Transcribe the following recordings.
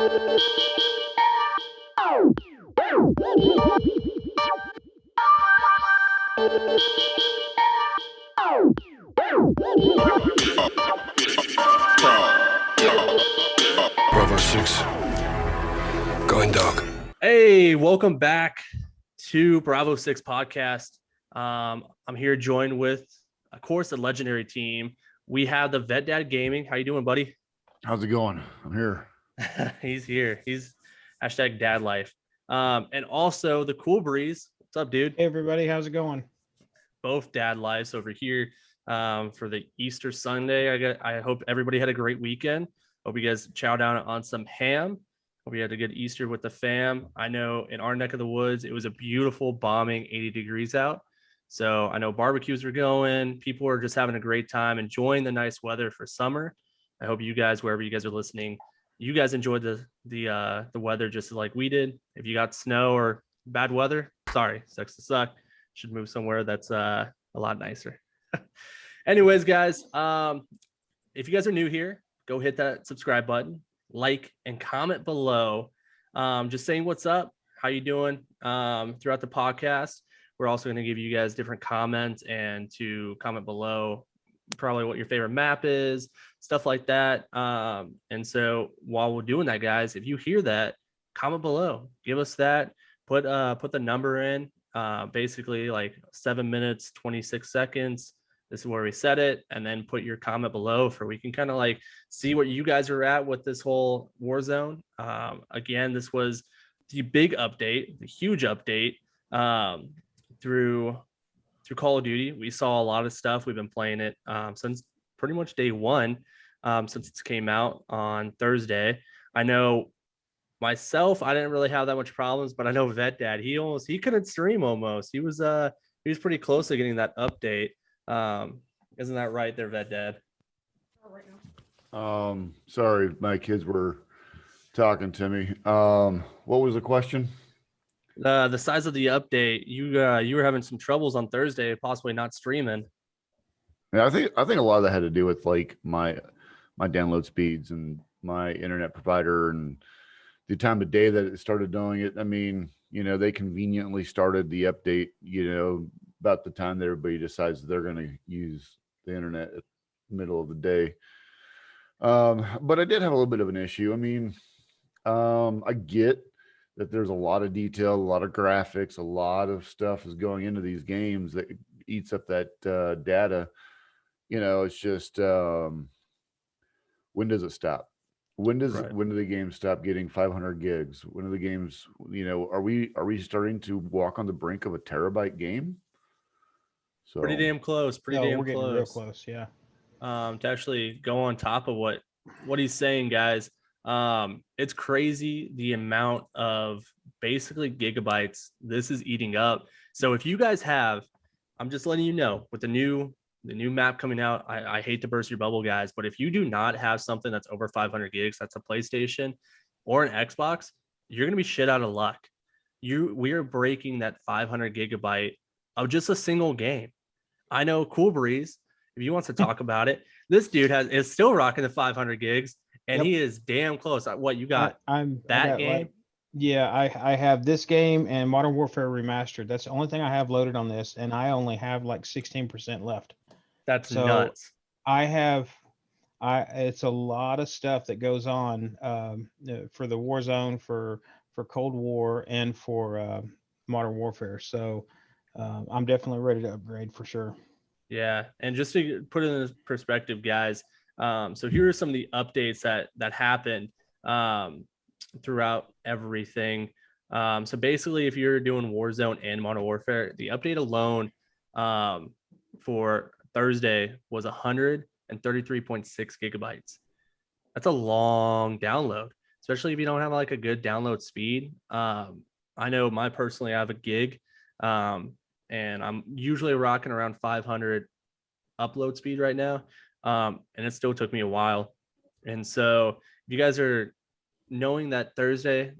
Bravo 6, going dark. Hey, welcome back to Bravo 6 podcast. I'm here joined with, of course, the legendary team. We have the Vetdadgaming. How you doing, buddy? How's it going? I'm here. He's here. He's hashtag dad life. And also the Cool Breeze. What's up, dude? Hey, everybody. How's it going? Both dad lives over here for the Easter Sunday. I hope everybody had a great weekend. Hope you guys chow down on some ham. Hope you had a good Easter with the fam. I know in our neck of the woods, it was a beautiful bombing 80 degrees out. So I know barbecues were going. People were just having a great time, enjoying the nice weather for summer. I hope you guys, wherever you guys are listening, you guys enjoyed the weather just like we did. If you got snow or bad weather, sorry, sucks to suck. Should move somewhere that's a lot nicer. Anyways, guys, if you guys are new here, go hit that subscribe button, like, and comment below. Just saying what's up, how you doing throughout the podcast. We're also going to give you guys different comments and to comment below probably what your favorite map is, stuff like that. And so while we're doing that, guys, if you hear that, comment below, give us that, put the number in, basically like 7 minutes, 26 seconds. This is where we set it, and then put your comment below for we can kind of like see what you guys are at with this whole Warzone. Again, this was the big update, the huge update through Call of Duty. We saw a lot of stuff. We've been playing it since pretty much day one, since it came out on Thursday. I know myself, I didn't really have that much problems, but I know Vetdad, he couldn't stream almost. He was pretty close to getting that update. Isn't that right there, Vetdad? Sorry, my kids were talking to me. What was the question? The size of the update. You were having some troubles on Thursday, possibly not streaming. Yeah, I think a lot of that had to do with like my download speeds and my internet provider and the time of day that it started doing it. I mean, they conveniently started the update, about the time that everybody decides they're going to use the internet at the middle of the day. But I did have a little bit of an issue. I mean, I get that there's a lot of detail, a lot of graphics, a lot of stuff is going into these games that eats up that data. It's just, when does it stop? When do the games stop getting 500 gigs? When are the games, are we starting to walk on the brink of a terabyte game? So Pretty damn close. We're getting real close. Yeah. To actually go on top of what he's saying, guys. It's crazy the amount of basically gigabytes this is eating up. So if you guys have, I'm just letting you know, with the new map coming out, I hate to burst your bubble, guys, but if you do not have something that's over 500 gigs, that's a PlayStation or an Xbox, you're gonna be shit out of luck. We are breaking that 500 gigabyte of just a single game. I know Cool Breeze, if he wants to talk about it, this dude is still rocking the 500 gigs, and he is damn close. What you got? Game? I have this game and Modern Warfare Remastered. That's the only thing I have loaded on this, and I only have like 16% left. That's nuts. It's a lot of stuff that goes on for the Warzone, for Cold War, and for Modern Warfare. So I'm definitely ready to upgrade for sure. Yeah, and just to put it in perspective, guys, so here are some of the updates that happened throughout everything. So basically, if you're doing Warzone and Modern Warfare, the update alone for Thursday was 133.6 gigabytes. That's a long download, especially if you don't have like a good download speed. I know I have a gig, and I'm usually rocking around 500 upload speed right now. And it still took me a while. And so if you guys are knowing that Thursday,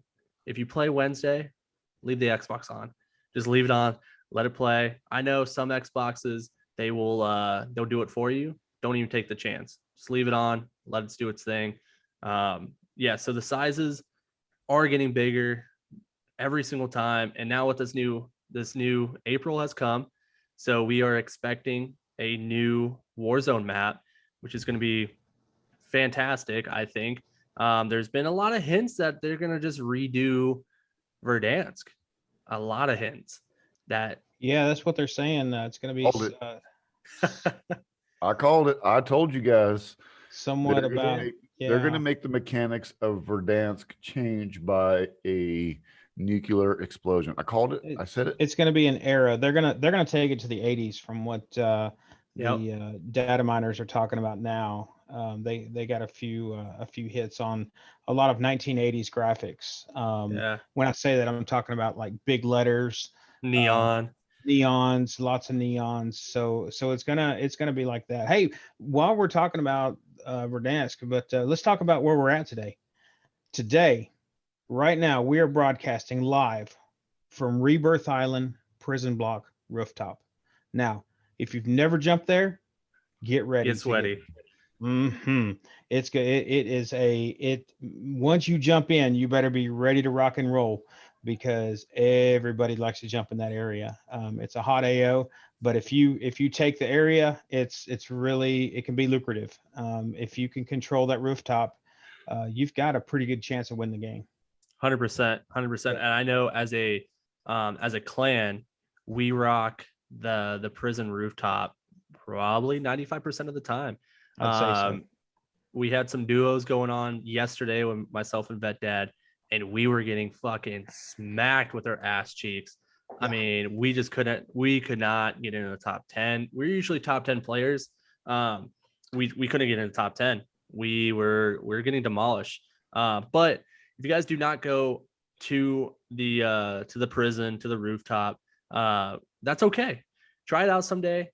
if you play Wednesday, leave the Xbox on. Just leave it on, let it play. I know some Xboxes, they'll do it for you. Don't even take the chance. Just leave it on, let it do its thing. So the sizes are getting bigger every single time. And now with this new April has come, so we are expecting a new Warzone map, which is going to be fantastic. I think there's been a lot of hints that they're going to just redo Verdansk. A lot of hints that Yeah, that's what they're saying. It's going to be Called it. I called it. I told you guys. somewhat They're gonna about. make, Yeah, they're gonna make the mechanics of Verdansk change by a nuclear explosion. I called it. I said it. it's going to be an era. They're gonna take it to the 80s from what Yep. the data miners are talking about now. They got a few hits on a lot of 1980s graphics. Yeah, When I say that, I'm talking about like big letters, neon. neons, lots of neons. So it's gonna be like that. Hey, while we're talking about Verdansk, but let's talk about where we're at today. Today, right now, we are broadcasting live from Rebirth Island Prison Block Rooftop. Now, if you've never jumped there, get ready. Get sweaty. It's good. It is once you jump in, you better be ready to rock and roll because everybody likes to jump in that area. It's a hot AO, but if you take the area, it's really, it can be lucrative. If you can control that rooftop, you've got a pretty good chance of winning the game. 100%, 100%. And I know as a clan, we rock the prison rooftop probably 95% of the time. I'd say so. We had some duos going on yesterday with myself and Vet Dad, and we were getting fucking smacked with our ass cheeks. I Yeah. mean, we could not get into the top 10. We're usually top 10 players. We couldn't get in the top 10. We're getting demolished. But if you guys do not go to the prison, to the rooftop, that's okay. Try it out someday.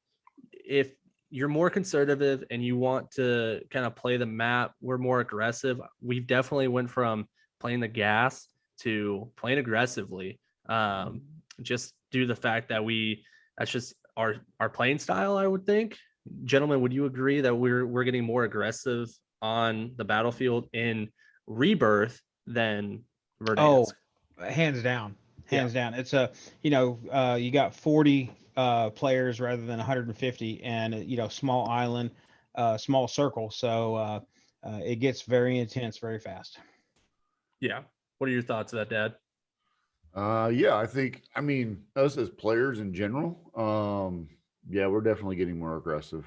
If you're more conservative and you want to kind of play the map, we're more aggressive. We've definitely went from playing the gas to playing aggressively. Just due to the fact that that's just our playing style, I would think. Gentlemen, would you agree that we're getting more aggressive on the battlefield in Rebirth than Verdansk? Oh, hands down. Hands down. It's you got 40 players rather than 150, and small island, small circle. So it gets very intense very fast. Yeah. What are your thoughts of that, Dad? Yeah, I mean, us as players in general, yeah, we're definitely getting more aggressive.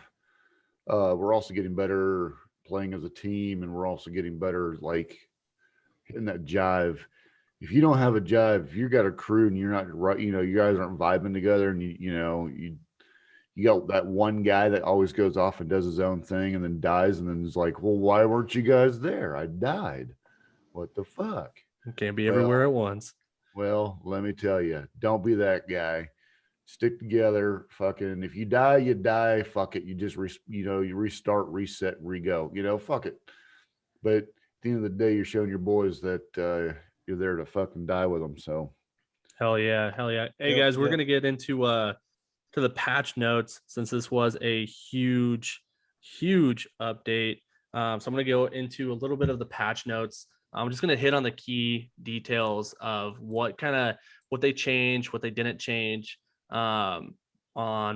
We're also getting better playing as a team, and we're also getting better, like, hitting that jive. If you don't have a jive, if you got a crew and you're not right, you guys aren't vibing together, and you got that one guy that always goes off and does his own thing and then dies, and then is like, well, why weren't you guys there? I died. What the fuck? You can't be everywhere at once. Well, let me tell you, don't be that guy. Stick together. Fucking, if you die, you die. Fuck it. You just, you restart, reset, re-go. Fuck it. But at the end of the day, you're showing your boys that you're there to fucking die with them. So, Hell yeah. Hey Yep, guys, we're yep. gonna get into to the patch notes since this was a huge update. So I'm gonna go into a little bit of the patch notes. I'm just gonna hit on the key details of what they changed, what they didn't change on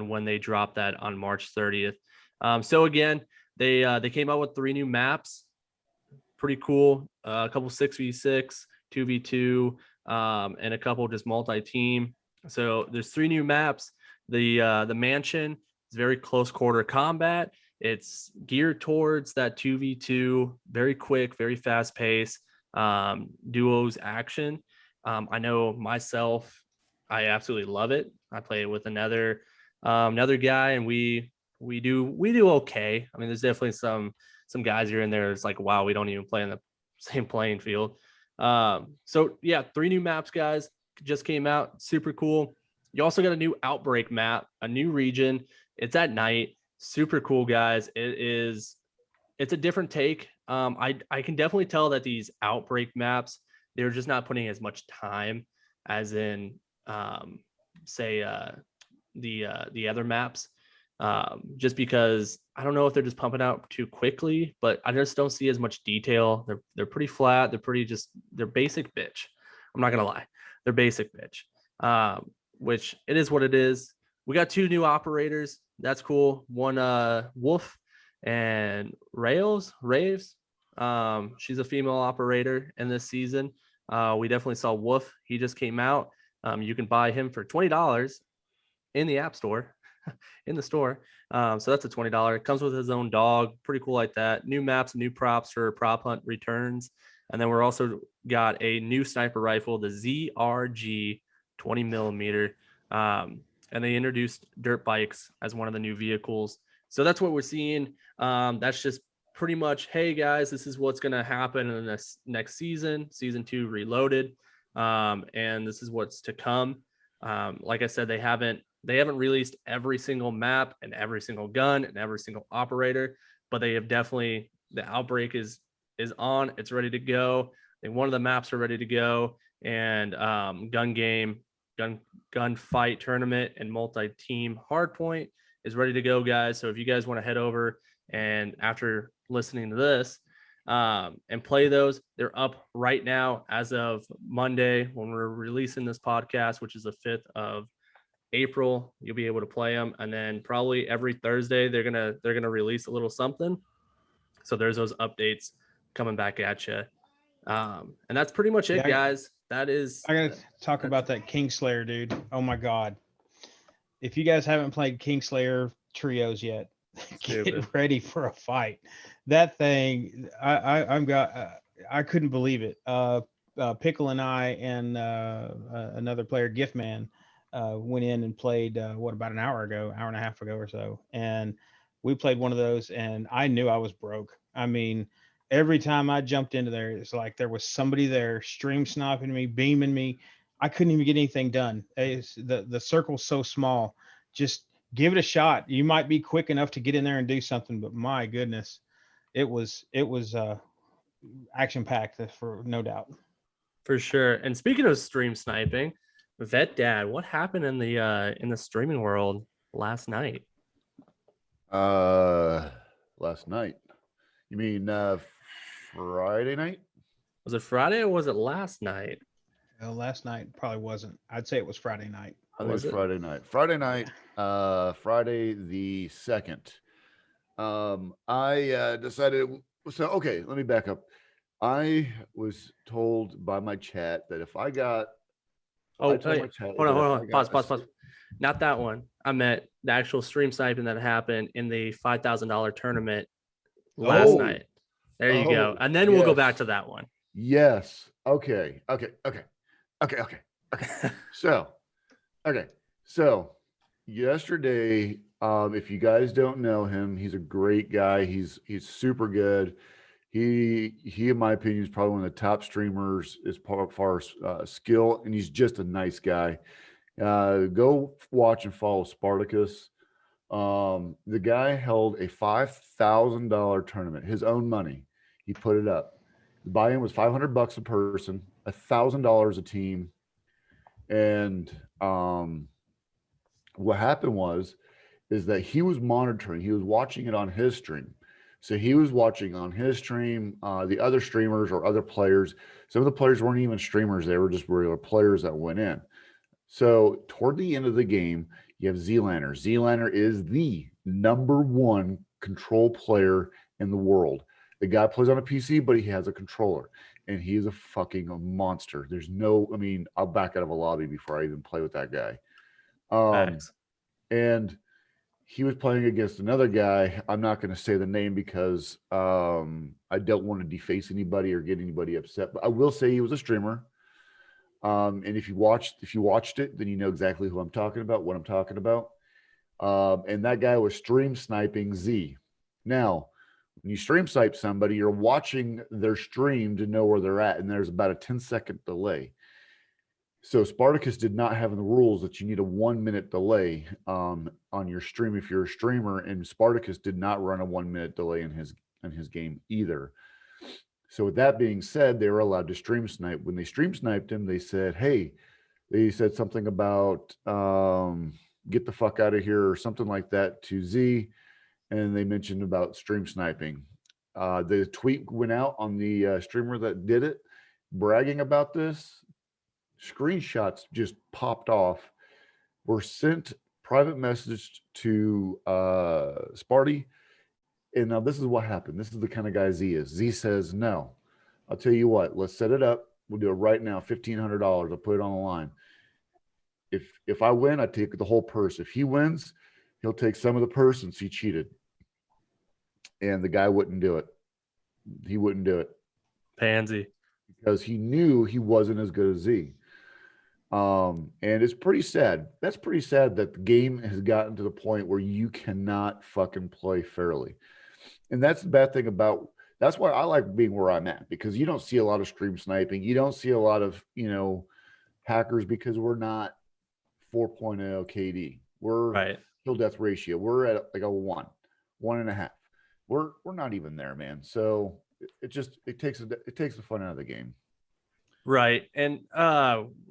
when they dropped that on March 30th. So again, they came out with 3 new maps. Pretty cool. A couple 6v6, 2v2, and a couple just multi-team. So there's 3 new maps. The mansion is very close quarter combat. It's geared towards that 2v2, very quick, very fast pace, duos action. I know myself, I absolutely love it. I play it with another guy, and we do okay. I mean, there's definitely some guys here and there. It's like, wow, we don't even play on the same playing field. So yeah, 3 new maps, guys, just came out. Super cool. You also got a new outbreak map, a new region. It's at night. Super cool, guys. It's a different take. I can definitely tell that these outbreak maps, they're just not putting as much time as in say the other maps. just because I don't know if they're just pumping out too quickly, but I just don't see as much detail. They're pretty flat. They're basic bitch. I'm not gonna lie, they're basic bitch. Which it is what it is. We got 2 new operators. That's cool. One Wolf and Raves. She's a female operator in this season. We definitely saw Wolf. He just came out. You can buy him for $20 in the app store, in the store. So that's a $20. It comes with his own dog. Pretty cool like that. New maps, new props for prop hunt returns. And then we're also got a new sniper rifle, the ZRG 20 millimeter. And they introduced dirt bikes as one of the new vehicles. So that's what we're seeing. That's just pretty much, hey guys, this is what's going to happen in the next season, season 2 reloaded. And this is what's to come. Like I said, they haven't released every single map and every single gun and every single operator, but they have definitely, the outbreak is on, it's ready to go. One of the maps are ready to go, and gun fight tournament and multi-team hardpoint is ready to go, guys. So if you guys want to head over and after listening to this and play those, they're up right now as of Monday when we're releasing this podcast, which is the 5th of April. You'll be able to play them, and then probably every Thursday they're gonna release a little something. So there's those updates coming back at you, and that's pretty much it, guys. That is. I gotta talk about that Kingslayer, dude. Oh my god! If you guys haven't played Kingslayer trios yet, get ready for a fight. That thing, I couldn't believe it. Pickle and I and another player, Giftman, went in and played about an hour and a half ago or so, and we played one of those, and I knew I was broke. I mean, every time I jumped into there, it's like there was somebody there stream sniping me, beaming me. I couldn't even get anything done. The circle's so small. Just give it a shot. You might be quick enough to get in there and do something, but my goodness, it was action packed for no doubt. For sure. And speaking of stream sniping, Vet Dad, what happened in the streaming world last night? Last night. You mean Friday night? Was it Friday or was it last night? Last night probably wasn't. I'd say it was Friday night. I think it was Friday night. Friday night, Friday the 2nd. I decided, so okay, let me back up. I was told by my chat that if I got hold on. Pause. Not that one. I meant the actual stream sniping that happened in the $5,000 tournament last night. There you go. And then we'll go back to that one. Yes. Okay. So yesterday, if you guys don't know him, he's a great guy. He's super good. He in my opinion is probably one of the top streamers as far as skill, and he's just a nice guy. Go watch and follow Spartacus. The guy held a $5,000 tournament, his own money. He put it up. The buy-in was $500 a person, $1,000 a team. And what happened is that he was monitoring, he was watching it on his stream. So he was watching on his stream, the other streamers or other players. Some of the players weren't even streamers. They were just regular players that went in. So toward the end of the game, you have Zlander. Zlander is the #1 control player in the world. The guy plays on a PC, but he has a controller, and he is a fucking monster. I'll back out of a lobby before I even play with that guy. And he was playing against another guy. I'm not going to say the name because I don't want to deface anybody or get anybody upset, but I will say he was a streamer. And if you watched it, then you know exactly who I'm talking about, what I'm talking about. And that guy was stream sniping Z. Now, when you stream snipe somebody, you're watching their stream to know where they're at, and there's about a 10-second delay. So Spartacus did not have in the rules that you need a 1-minute delay on your stream if you're a streamer, and Spartacus did not run a 1-minute delay in his game either. So with that being said, they were allowed to stream snipe. When they stream sniped him, they said something about get the fuck out of here or something like that to Z. And they mentioned about stream sniping. The tweet went out on the streamer that did it, bragging about this. Screenshots just popped off, were sent private message to Sparty. And now this is what happened. This is the kind of guy Z is. Z says, no, I'll tell you what, let's set it up. We'll do it right now, $1,500. I'll put it on the line. If I win, I take the whole purse. If he wins, he'll take some of the purse since he cheated. And the guy wouldn't do it. He wouldn't do it. Pansy. Because he knew he wasn't as good as Z. And it's pretty sad. That's pretty sad that the game has gotten to the point where you cannot fucking play fairly. And that's the bad thing about, that's why I like being where I'm at, because you don't see a lot of stream sniping. You don't see a lot of, hackers, because we're not 4.0 KD. We're Right. kill death ratio. We're at like a 1.5. We're not even there, man. So it takes the fun out of the game. Right. And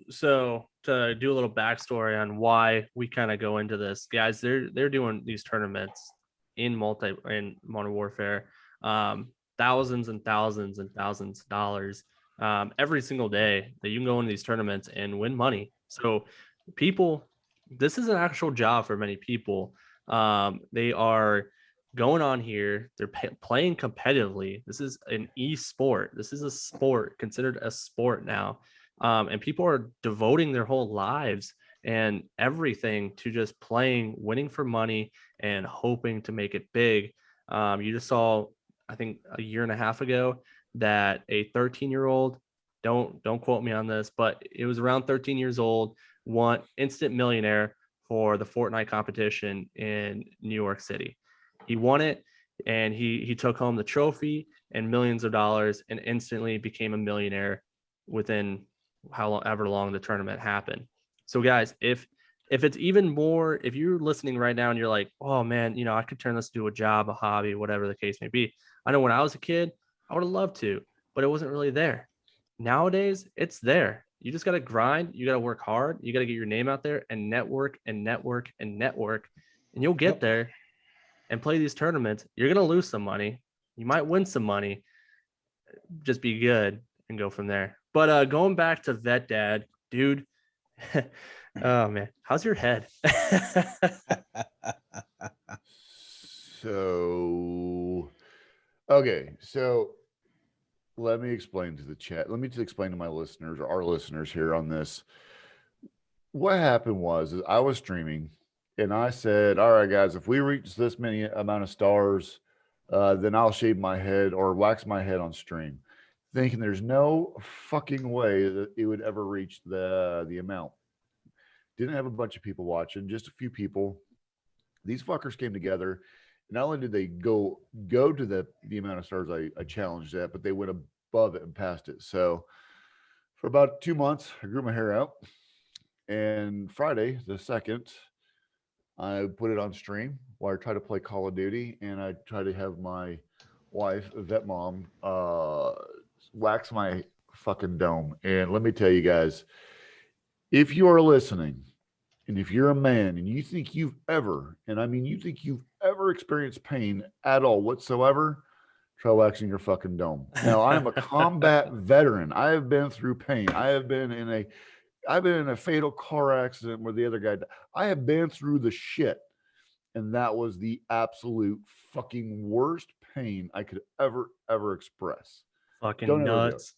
so to do a little backstory on why we kind of go into this, guys, they're doing these tournaments in Modern Warfare, thousands and thousands and thousands of dollars every single day that you can go into these tournaments and win money. So people, this is an actual job for many people. They are going on here, they're playing competitively. This is an e-sport. This is a sport, considered a sport now. And people are devoting their whole lives and everything to just playing, winning for money, and hoping to make it big. You just saw, I think a year and a half ago, that a 13-year-old, don't quote me on this, but it was around 13 years old, won instant millionaire for the Fortnite competition in New York City. He won it, and he took home the trophy and millions of dollars, and instantly became a millionaire within however long the tournament happened. So guys, if it's even more, if you're listening right now and you're like, oh man, I could turn this into a job, a hobby, whatever the case may be. I know when I was a kid, I would have loved to, but it wasn't really there. Nowadays, it's there. You just got to grind. You got to work hard. You got to get your name out there and network and network and network, and you'll get there and play these tournaments. You're going to lose some money. You might win some money. Just be good and go from there. But going back to Vet Dad, dude. Oh man, how's your head? Okay, so let me explain to the chat. Let me just explain to my listeners, or our listeners here on this. What happened was I was streaming, and I said, all right, guys, if we reach this many amount of stars, then I'll shave my head or wax my head on stream, thinking there's no fucking way that it would ever reach the amount. Didn't have a bunch of people watching, just a few people. These fuckers came together. Not only did they go to the amount of stars I challenged at, but they went above it and past it. So for about 2 months, I grew my hair out. And Friday, the 2nd, I put it on stream while I try to play Call of Duty, and I try to have my wife, Vet Mom, wax my fucking dome. And let me tell you guys, if you are listening, and if you're a man and you think you've ever, and I mean you think you've ever experienced pain at all whatsoever, try waxing your fucking dome. Now, I am a combat veteran. I have been through pain. I've been in a fatal car accident where the other guy died. I have been through the shit. And that was the absolute fucking worst pain I could ever express. Fucking Don't nuts.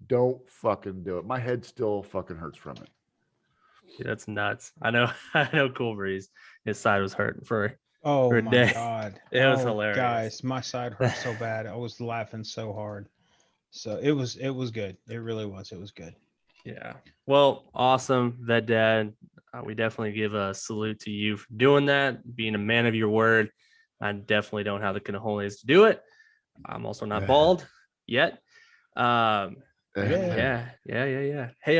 Don't fucking do it. My head still fucking hurts from it. Dude, that's nuts. I know Cool Breeze, his side was hurting for Oh a my day. God. It was hilarious. Guys, my side hurt so bad. I was laughing so hard. So it was good. It really was. It was good. Yeah. Well, awesome, Vet Dad. We definitely give a salute to you for doing that, being a man of your word. I definitely don't have the cojones to do it. I'm also not bald yet. Yeah. Hey,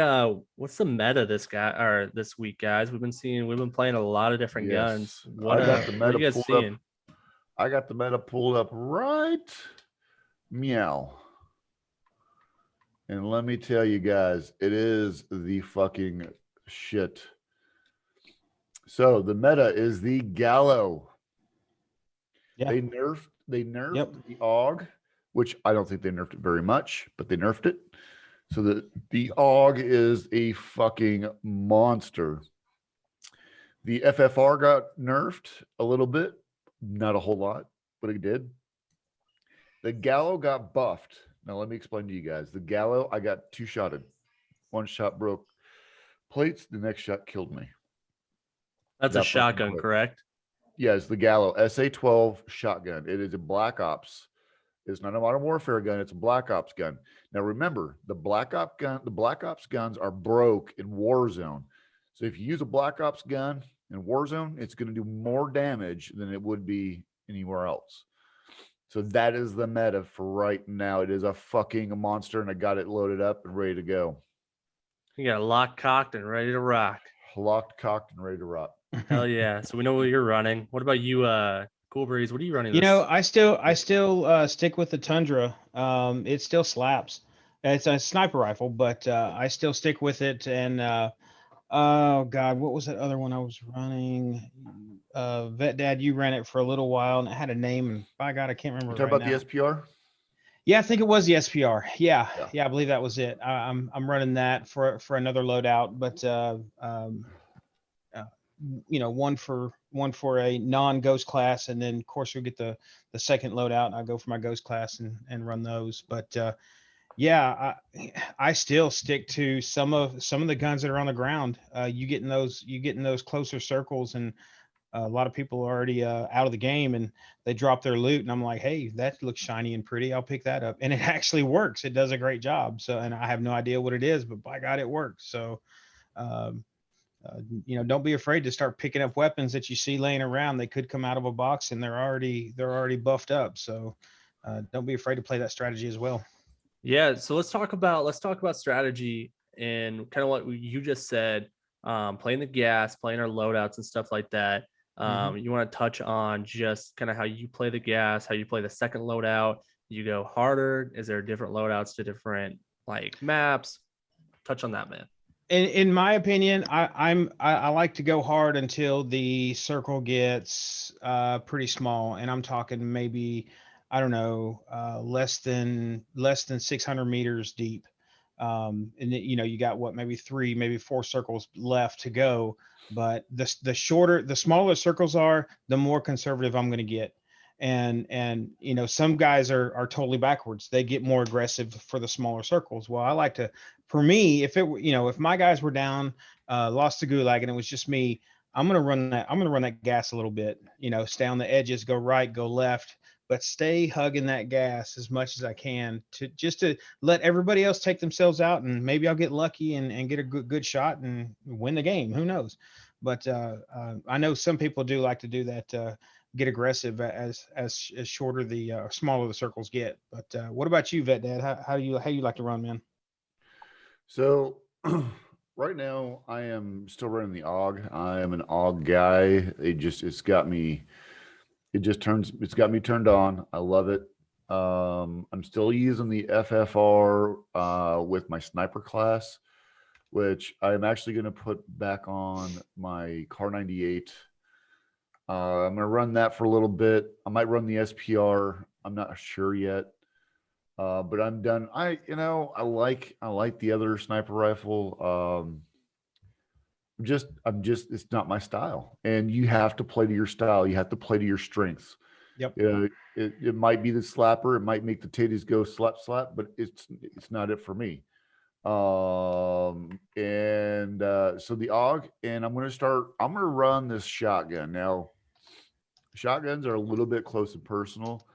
what's the meta this week, guys? We've been playing a lot of different guns. What are you guys seeing? I got the meta pulled up right meow. And let me tell you guys, it is the fucking shit. So the meta is the Gallo. Yeah. They nerfed Yep. the AUG, which I don't think they nerfed it very much, but they nerfed it. So the AUG is a fucking monster. The FFR got nerfed a little bit, not a whole lot, but it did. The Gallo got buffed. Now let me explain to you guys. The Gallo, I got two shotted. One shot broke plates. The next shot killed me. That's a That fucking shotgun, quick. correct? Yes, the Gallo SA-12 shotgun. It is a Black Ops. It's not a Modern Warfare gun. It's a Black Ops gun. Now remember, the Black Ops guns are broke in Warzone. So if you use a Black Ops gun in Warzone, it's going to do more damage than it would be anywhere else. So that is the meta for right now. It is a fucking monster, and I got it loaded up and ready to go. You got it locked, cocked, and ready to rock. Locked, cocked, and ready to rock. Hell yeah. So we know what you're running. What about you, Cool Breeze? What are you running You this? know, I still stick with the Tundra. It still slaps. It's a sniper rifle, but I still stick with it. And oh God, what was that other one I was running? Vetdad, you ran it for a little while, and it had a name, and by God, I can't You remember talk right about now. the SPR? Yeah, I think it was the SPR. Yeah, Yeah. yeah, I believe that was it. I'm running that for another loadout, but uh, you know, one for a non-ghost class, and then of course we get the second loadout, and I go for my ghost class and run those. But yeah, I still stick to some of the guns that are on the ground. You get in those closer circles, and a lot of people are already out of the game, and they drop their loot, and I'm like, hey, that looks shiny and pretty. I'll pick that up, and it actually works. It does a great job. So, and I have no idea what it is, but by God, it works. So, um, you know, don't be afraid to start picking up weapons that you see laying around. They could come out of a box, and they're already buffed up. So, don't be afraid to play that strategy as well. Yeah, so let's talk about strategy and kind of what you just said. Playing the gas, playing our loadouts and stuff like that. You want to touch on just kind of how you play the gas, how you play the second loadout. You go harder. Is there different loadouts to different like maps? Touch on that, man. In my opinion, I like to go hard until the circle gets pretty small, and I'm talking maybe, I don't know, less than 600 meters deep. And you know, you got what, maybe 3, maybe 4 circles left to go. But the smaller circles are, the more conservative I'm going to get. And you know, some guys are totally backwards. They get more aggressive for the smaller circles. Well, I like to, for me, if it were, you know, if my guys were down, lost to Gulag, and it was just me, I'm gonna run that gas a little bit. You know, stay on the edges, go right, go left, but stay hugging that gas as much as I can to let everybody else take themselves out, and maybe I'll get lucky and get a good shot and win the game. Who knows? But I know some people do like to do that. Get aggressive as shorter the smaller the circles get. But what about you, Vet Dad? How you like to run, man? So right now I am still running the AUG. I am an AUG guy. It's got me turned on. I love it. I'm still using the FFR with my sniper class, which I'm actually going to put back on my Car 98. I'm going to run that for a little bit. I might run the SPR. I'm not sure yet. But I'm done. I like the other sniper rifle. It's not my style. And you have to play to your style. You have to play to your strengths. Yep. You know, it might be the slapper, it might make the titties go slap slap, but it's not it for me. So the AUG, and I'm gonna run this shotgun. Now, shotguns are a little bit close and personal.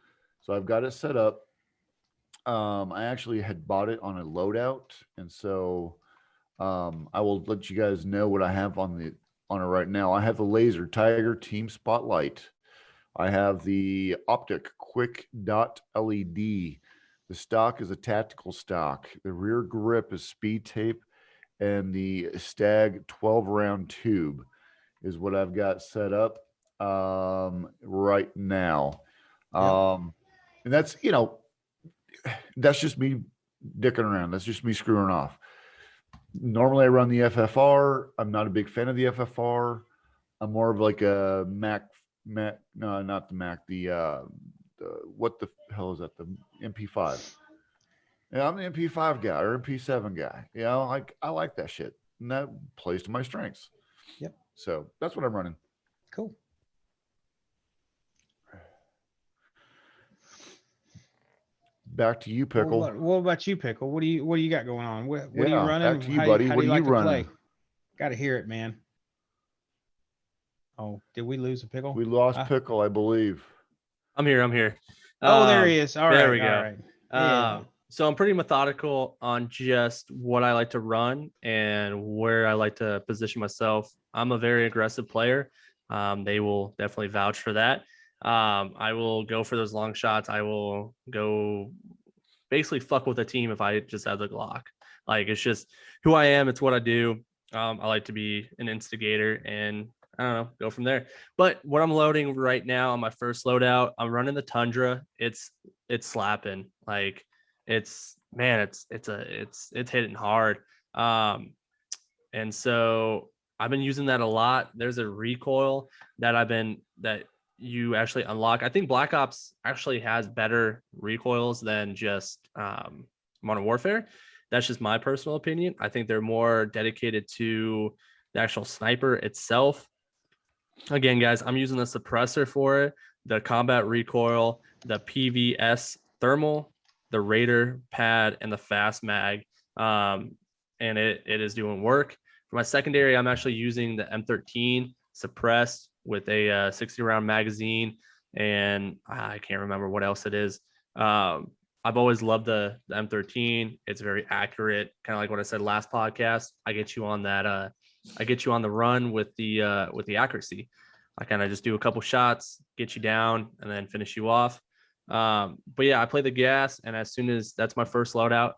So I've got it set up. I actually had bought it on a loadout, and so I will let you guys know what I have on it right now. I have the Laser Tiger Team Spotlight. I have the Optic Quick Dot LED. The stock is a tactical stock. The rear grip is speed tape, and the Stag 12 round tube is what I've got set up right now. And that's, that's just me dicking around. That's just me screwing off. Normally I run the FFR. I'm not a big fan of the FFR. I'm more of like a Mac. No, not the Mac. The what the hell is that? The MP5. Yeah, I'm the MP5 guy or MP7 guy. You know, like I like that shit, and that plays to my strengths. Yep. So that's what I'm running. Cool. Back to you, Pickle. What about you, Pickle? What do you got going on? What are you Yeah, running? back to you, buddy. How What do you are you like to running? play? Got to hear it, man. Oh, did we lose a Pickle? We lost Pickle, I believe. I'm here. I'm here. Oh, there he is. All there right. we go. All right. Yeah. So I'm pretty methodical on just what I like to run and where I like to position myself. I'm a very aggressive player. They will definitely vouch for that. I will go for those long shots. I will go basically fuck with a team if I just have the Glock. Like it's just who I am. It's what I do. I like to be an instigator and I don't know, go from there. But what I'm loading right now on my first loadout, I'm running the Tundra. It's slapping. Like it's hitting hard. And so I've been using that a lot. There's a recoil that you actually unlock. I think Black Ops actually has better recoils than just Modern Warfare. That's just my personal opinion. I think they're more dedicated to the actual sniper itself. Again, guys, I'm using the suppressor for it, the combat recoil, the PVS thermal, the Raider pad, and the fast mag. And it is doing work. For my secondary, I'm actually using the M13 suppressed with a 60 round magazine, and I can't remember what else it is. I've always loved the M13. It's very accurate, kind of like what I said last podcast. I get you on that. I get you on the run with the accuracy. I kind of just do a couple shots, get you down, and then finish you off. But yeah, I play the gas, and as soon as that's my first loadout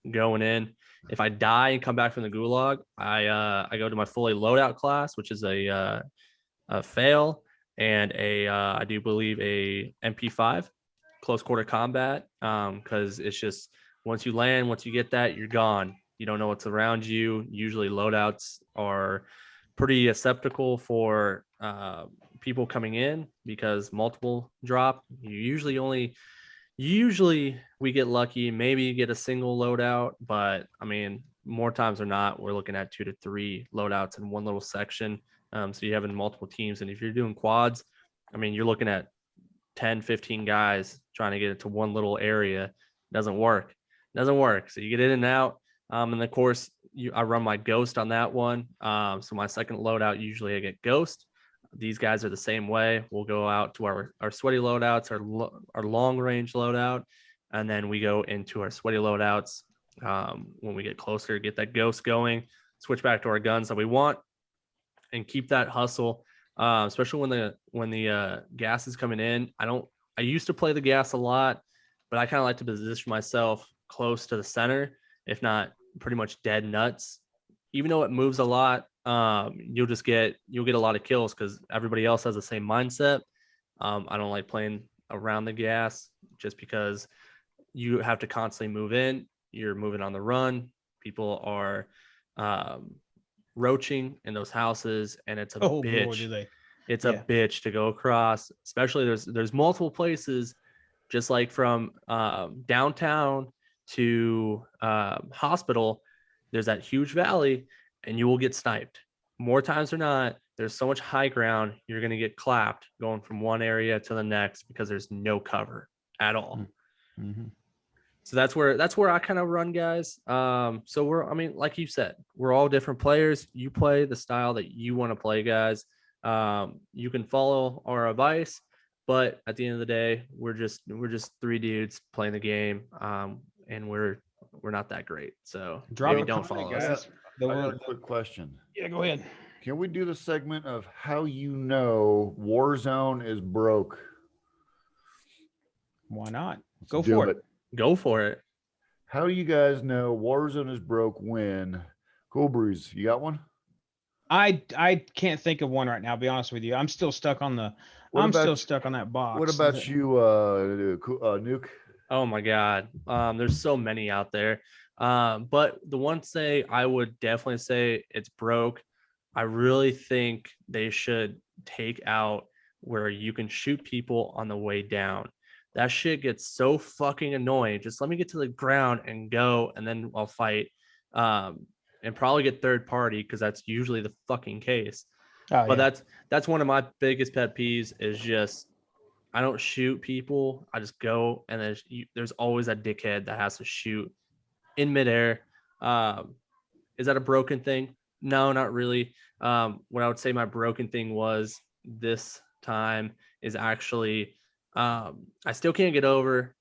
going in, if I die and come back from the gulag, I go to my fully loadout class, which is a fail and I do believe a MP5 close quarter combat, because it's just once you land, once you get that, you're gone. You don't know what's around you. Usually loadouts are pretty acceptable for people coming in because multiple drop. Usually we get lucky, maybe get a single loadout, but I mean, more times or not, we're looking at 2 to 3 loadouts in one little section. So you have in multiple teams. And if you're doing quads, I mean, you're looking at 10, 15 guys trying to get it to one little area. It doesn't work. So you get in and out. And of course, I run my ghost on that one. So my second loadout, usually I get ghost. These guys are the same way. We'll go out to our sweaty loadouts, our long range loadout, and then we go into our sweaty loadouts when we get closer, get that ghost going, switch back to our guns that we want, and keep that hustle. Especially when the gas is coming in. I used to play the gas a lot, but I kind of like to position myself close to the center, if not pretty much dead nuts. Even though it moves a lot, you'll get a lot of kills because everybody else has the same mindset. I don't like playing around the gas just because you have to constantly move in. You're moving on the run. People are roaching in those houses, and it's a bitch. Boy, do they. It's a bitch to go across, especially there's multiple places, just like from downtown to hospital. There's that huge valley, and you will get sniped. More times than not, there's so much high ground, you're going to get clapped going from one area to the next because there's no cover at all. Mm-hmm. So that's where I kind of run, guys. So like you said, we're all different players. You play the style that you want to play, guys. You can follow our advice, but at the end of the day, we're just 3 dudes playing the game. And we're not that great. So maybe don't follow us. I got a quick question. Yeah, go ahead. Can we do the segment of how you know Warzone is broke? Why not? Let's Go do for it. Go for it. How do you guys know Warzone is broke when? Cool Breeze, you got one? I can't think of one right now. I'll be honest with you. I'm still stuck on that box. What about you, Nuke? Oh my God. There's so many out there. But the one say I would definitely say it's broke I really think they should take out where you can shoot people on the way down. That shit gets so fucking annoying. Just let me get to the ground and go, and then I'll fight. And probably get third party because that's usually the fucking case. Oh But yeah. that's one of my biggest pet peeves is just I don't shoot people. I just go, and there's always that dickhead that has to shoot in midair. Um, is that a broken thing? No, not really. What I would say my broken thing was this time is actually I still can't get over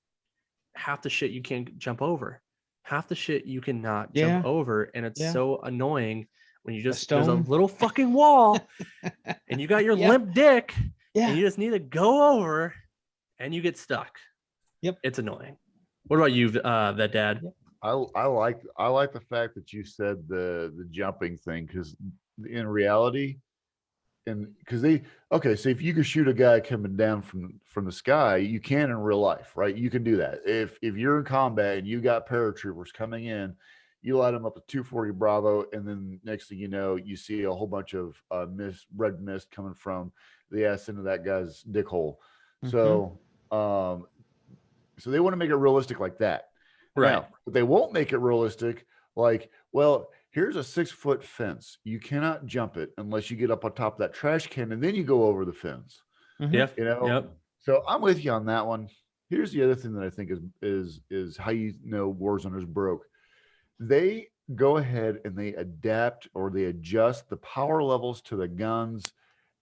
half the shit you can't jump over. Half the shit you cannot jump Yeah. over. And it's Yeah. so annoying when you there's a stone. little fucking wall and you got your Yeah. limp dick Yeah. and you just need to go over and you get stuck. Yep. It's annoying. What about you, that dad? Yep. I like the fact that you said the jumping thing, because in reality, and because so if you can shoot a guy coming down from the sky, you can in real life, right? You can do that. If you're in combat and you got paratroopers coming in, you light them up with 240 Bravo, and then next thing you know, you see a whole bunch of red mist coming from the ass into that guy's dick hole. So so they want to make it realistic like that. Right. Now, but they won't make it realistic. Like, well, here's a 6-foot fence. You cannot jump it unless you get up on top of that trash can and then you go over the fence. Yep. You know. Yep. So I'm with you on that one. Here's the other thing that I think is how you know Warzone is broke. They go ahead and they adapt or they adjust the power levels to the guns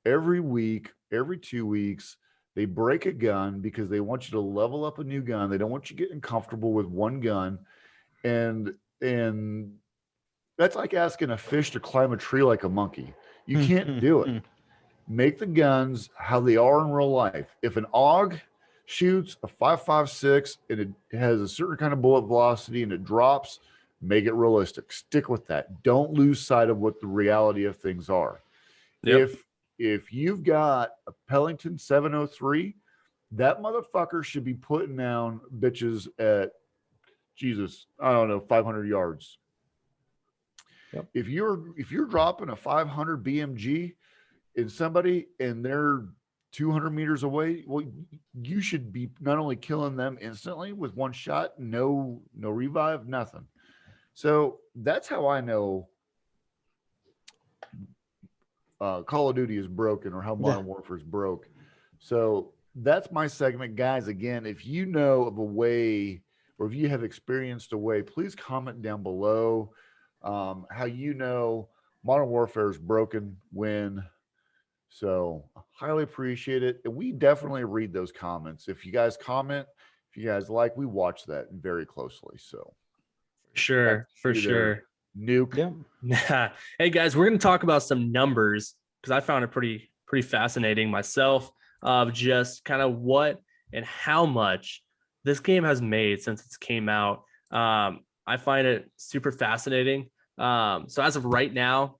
every week, every 2 weeks. They break a gun because they want you to level up a new gun. They don't want you getting comfortable with one gun. And that's like asking a fish to climb a tree like a monkey. You can't do it. Make the guns how they are in real life. If an AUG shoots a 5.56 and it has a certain kind of bullet velocity and it drops, make it realistic. Stick with that. Don't lose sight of what the reality of things are. Yep. If you've got a Pellington 703, that motherfucker should be putting down bitches at Jesus, I don't know, 500 yards. Yep. If you're dropping a 500 BMG in somebody and they're 200 meters away, well, you should be not only killing them instantly with one shot, no revive, nothing. So that's how I know Call of Duty is broken or how Modern Warfare is broke. So that's my segment, guys. Again, if you know of a way or if you have experienced a way, please comment down below how you know Modern Warfare is broken when. So highly appreciate it. And we definitely read those comments. If you guys comment, if you guys like, we watch that very closely. So for sure. Nuke. Yeah. Hey guys, we're going to talk about some numbers because I found it pretty fascinating myself of just kind of what and how much this game has made since it's came out. I find it super fascinating. So as of right now,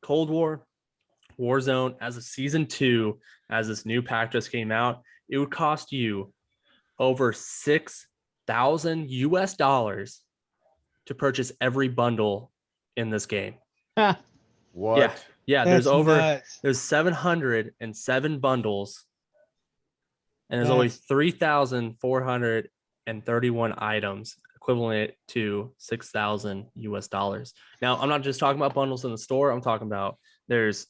Cold War, Warzone, as of season 2, as this new pack just came out, it would cost you over $6,000 US to purchase every bundle in this game. What? Yeah, That's nuts. there's 707 bundles, and there's That's- only 3,431 items, equivalent to $6,000 US. Now, I'm not just talking about bundles in the store. I'm talking about there's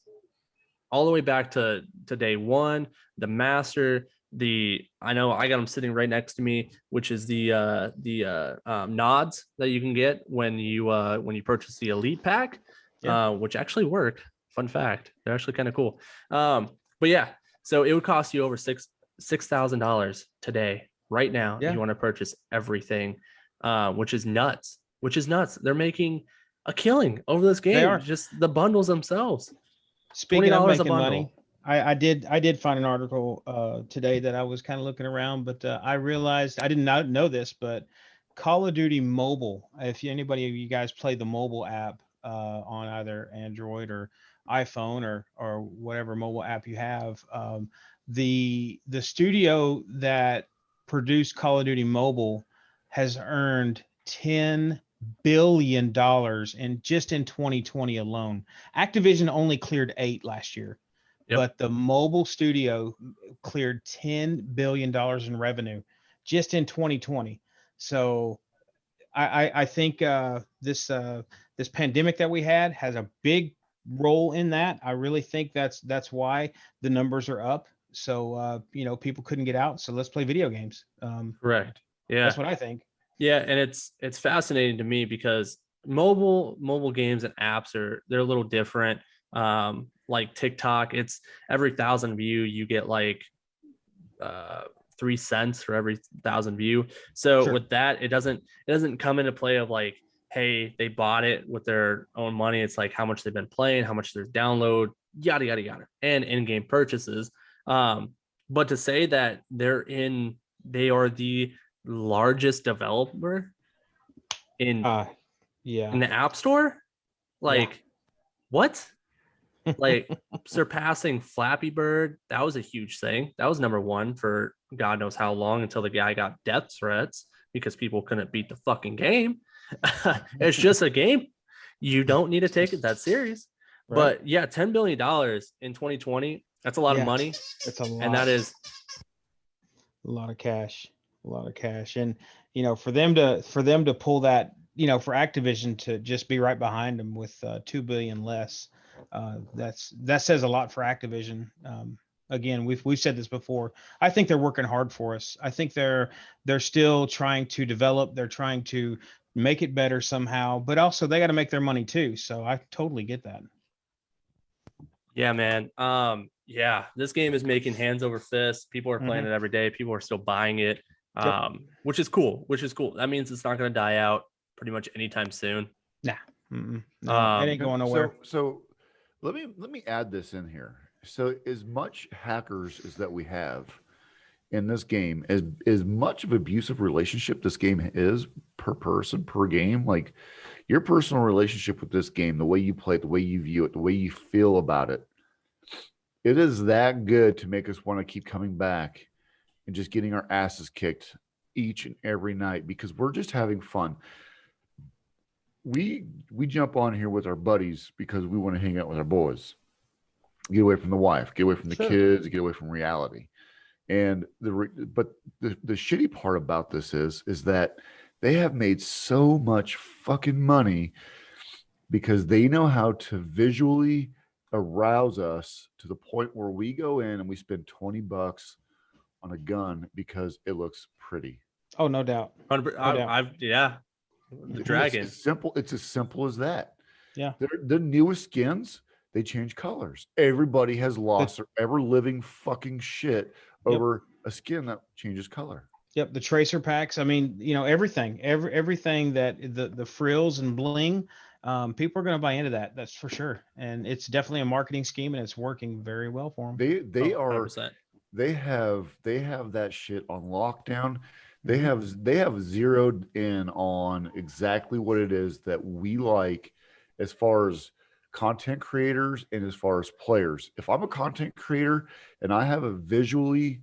all the way back to day one, the master, I know I got them sitting right next to me, which is the nods that you can get when you purchase the elite pack, which actually work. Fun fact, they're actually kind of cool. But yeah, so it would cost you over $6,000 today, right now, if you want to purchase everything, which is nuts. They're making a killing over this game. They are. Just the bundles themselves. Speaking of $20 a making bundle. money, I did find an article today that I was kind of looking around, but I realized I did not know this, but Call of Duty Mobile, if anybody of you guys play the mobile app on either Android or iPhone or whatever mobile app you have, the studio that produced Call of Duty Mobile has earned $10 billion in just in 2020 alone. Activision only cleared 8 last year, Yep. but the mobile studio cleared $10 billion in revenue just in 2020. So I think this pandemic that we had has a big role in that. I really think that's why the numbers are up. So people couldn't get out, so let's play video games. Correct. Yeah. That's what I think. Yeah, and it's fascinating to me because mobile games and apps they're a little different. Like TikTok, it's every 1,000 view you get like 3 cents for every 1,000 view. So Sure. with that, it doesn't come into play of like, hey, they bought it with their own money. It's like how much they've been playing, how much their download, yada yada yada, and in-game purchases. But to say that they are the largest developer in Yeah. the App Store, like what? Like surpassing Flappy Bird, that was a huge thing. That was number one for God knows how long until the guy got death threats because people couldn't beat the fucking game. It's just a game. You don't need to take it that serious. Right. But yeah, $10 billion in 2020, that's a lot of money. It's a lot. And that is a lot of cash. And for them to pull that, for Activision to just be right behind them with 2 billion less, that says a lot for Activision. Again, we've said this before. I think they're working hard for us. I think they're still trying to develop. They're trying to make it better somehow, but also they got to make their money too. So I totally get that. Yeah, man. Yeah, this game is making hands over fists. People are playing it every day. People are still buying it. Which is cool. That means it's not going to die out pretty much anytime soon. Nah. No, it ain't going nowhere. So let me add this in here. So as much hackers as that we have in this game, as much of abusive relationship this game is per person per game, like your personal relationship with this game, the way you play it, the way you view it, the way you feel about it, it is that good to make us want to keep coming back and just getting our asses kicked each and every night because we're just having fun. We jump on here with our buddies because we want to hang out with our boys, get away from the wife, get away from the kids, get away from reality. And the shitty part about this is that they have made so much fucking money because they know how to visually arouse us to the point where we go in and we spend $20 on a gun because it looks pretty. Oh, no doubt. Yeah. The dragon. It's as simple as that. Yeah. The newest skins, they change colors. Everybody has lost their ever living fucking shit over a skin that changes color. Yep. The tracer packs. I mean, everything that the frills and bling, people are going to buy into that. That's for sure. And it's definitely a marketing scheme and it's working very well for them. They are 100%. They have that shit on lockdown. They have zeroed in on exactly what it is that we like as far as content creators and as far as players. If I'm a content creator and I have a visually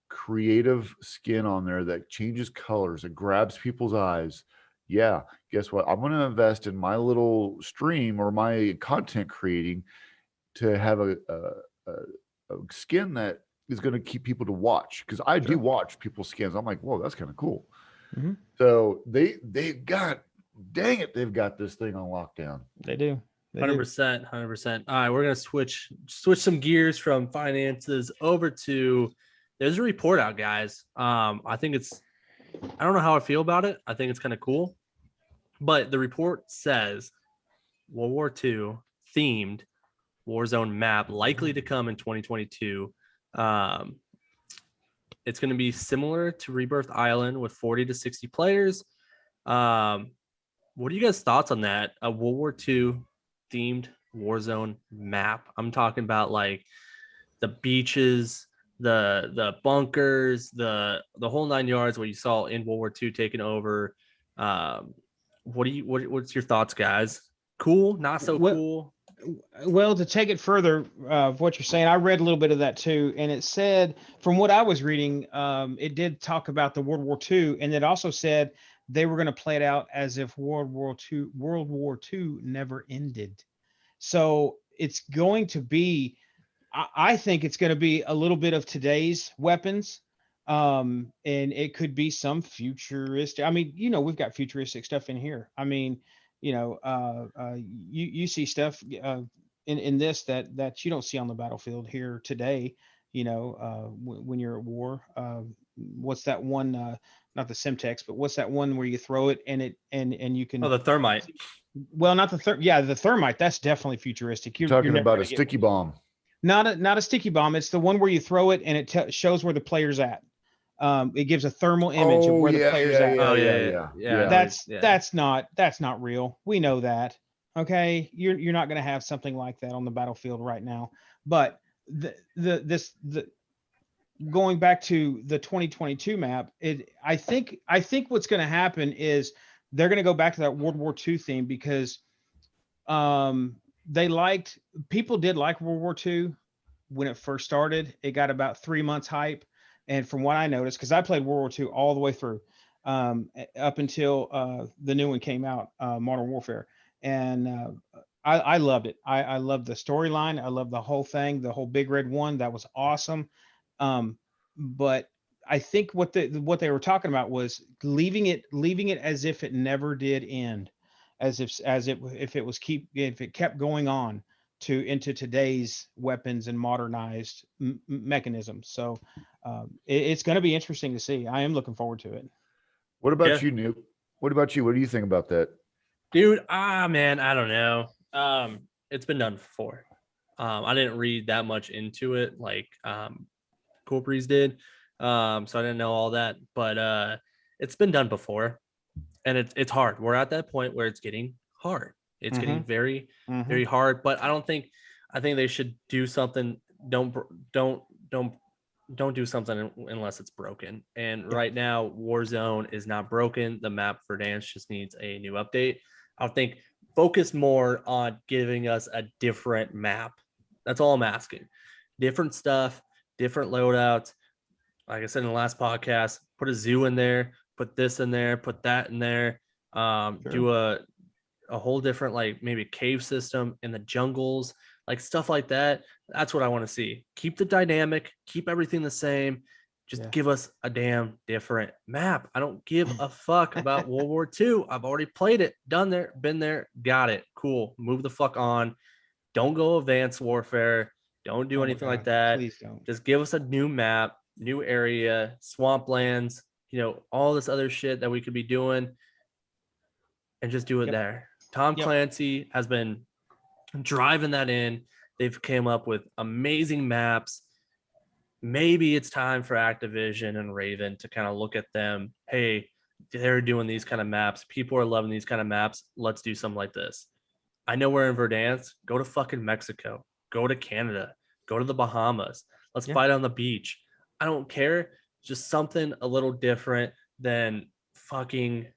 creative skin on there that changes colors, it grabs people's eyes. Yeah, guess what? I'm going to invest in my little stream or my content creating to have a skin that is going to keep people to watch because I do watch people's skins. I'm like, whoa, that's kind of cool. Mm-hmm. So they've got this thing on lockdown. They do. 100%. All right, we're gonna switch some gears from finances over to. There's a report out, guys. I don't know how I feel about it. I think it's kind of cool, but the report says World War II themed Warzone map likely to come in 2022. It's going to be similar to Rebirth Island with 40 to 60 players. What are you guys' thoughts on that? A World War II themed Warzone map. I'm talking about like the beaches, the bunkers, the whole 9 yards, what you saw in World War II taking over. What's your thoughts, guys? Cool, not so cool? Well, to take it further, what you're saying, I read a little bit of that too, and it said, from what I was reading, it did talk about the World War II, and it also said they were going to play it out as if World War II never ended. So it's going to be, I think it's going to be a little bit of today's weapons, and it could be some futuristic. I mean, we've got futuristic stuff in here. I mean, you see stuff in this that you don't see on the battlefield here today. When you're at war. What's that one? Not the Semtex, but what's that one where you throw it and you Oh, can. the thermite. Well, not yeah, the thermite. That's definitely futuristic. You're You're talking never about gonna a get sticky bomb. not a sticky bomb. It's the one where you throw it and it shows where the player's at. It gives a thermal image of Oh where the yeah, player's yeah, at. yeah, Oh yeah, yeah, yeah, yeah. I yeah. know yeah. That's not real. We know that. Okay, you're not going to have something like that on the battlefield right now. But the going back to the 2022 map, I think what's going to happen is they're going to go back to that World War II theme because they liked people did like World War II when it first started. It got about 3 months hype, and from what I noticed, because I played World War II all the way through, up until the new one came out, Modern Warfare, and I loved it. I loved the storyline. I loved the whole thing. The whole Big Red One, that was awesome. Um, but I think what they were talking about was leaving it as if it never did end, if it was if it kept going on into today's weapons and modernized mechanisms. So it's going to be interesting to see. I am looking forward to it. What about Yeah. you, Newt? What about you? What do you think about that? Dude, man, I don't know. It's been done before. I didn't read that much into it like Cool Breeze did. So I didn't know all that, but it's been done before, and it's hard. We're at that point where it's getting hard. It's getting very, very hard. But I think they should do something. Don't don't don't don't do something unless it's broken. And right now, Warzone is not broken. The map for Dance just needs a new update. I think focus more on giving us a different map. That's all I'm asking. Different stuff, different loadouts. Like I said in the last podcast, put a zoo in there, put this in there, put that in there. Do a whole different, like maybe cave system in the jungles, like stuff like that. That's what I want to see. Keep the dynamic, keep everything the same. Just give us a damn different map. I don't give a fuck about World War II. I've already played it, done there, been there, got it. Cool. Move the fuck on. Don't go advanced warfare. Don't do anything like that. Please don't. Just give us a new map, new area, swamplands, all this other shit that we could be doing, and just do it there. Tom Clancy has been driving that in. They've came up with amazing maps. Maybe it's time for Activision and Raven to kind of look at them. Hey, they're doing these kind of maps. People are loving these kind of maps. Let's do something like this. I know we're in Verdansk. Go to fucking Mexico. Go to Canada. Go to the Bahamas. Let's fight on the beach. I don't care. Just something a little different than fucking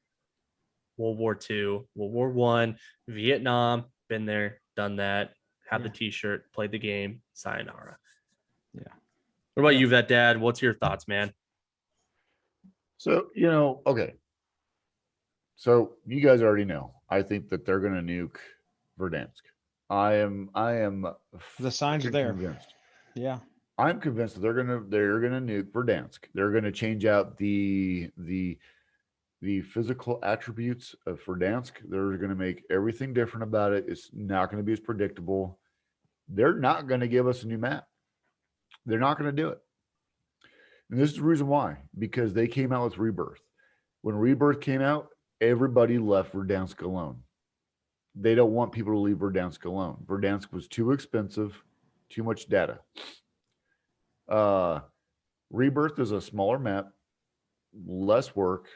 World War II, World War One, Vietnam. Been there, done that. Had the T-shirt, played the game. Sayonara. Yeah. What about you, Vet Dad? What's your thoughts, man? So, okay. So you guys already know. I think that they're going to nuke Verdansk. I am The signs are there. Convinced. Yeah. I'm convinced that they're gonna nuke Verdansk. They're gonna change out the physical attributes of Verdansk. They're gonna make everything different about it. It's not gonna be as predictable. They're not gonna give us a new map. They're not gonna do it. And this is the reason why, because they came out with Rebirth. When Rebirth came out, everybody left Verdansk alone. They don't want people to leave Verdansk alone. Verdansk was too expensive, too much data. Rebirth is a smaller map, less work,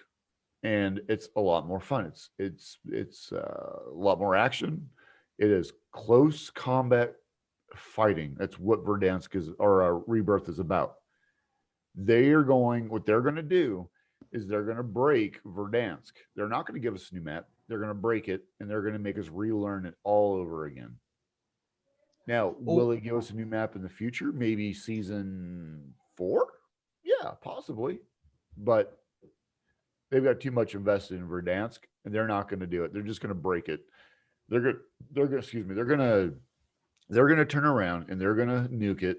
and it's a lot more fun. It's a lot more action. It is close combat fighting. That's what Verdansk is, or Rebirth is about. What they're going to do is they're going to break Verdansk. They're not going to give us a new map. They're going to break it, and they're going to make us relearn it all over again. Now, will it give us a new map in the future? Maybe season 4? Yeah, possibly. But they've got too much invested in Verdansk, and they're not going to do it. They're just going to break it. Excuse me. They're going to turn around and they're going to nuke it.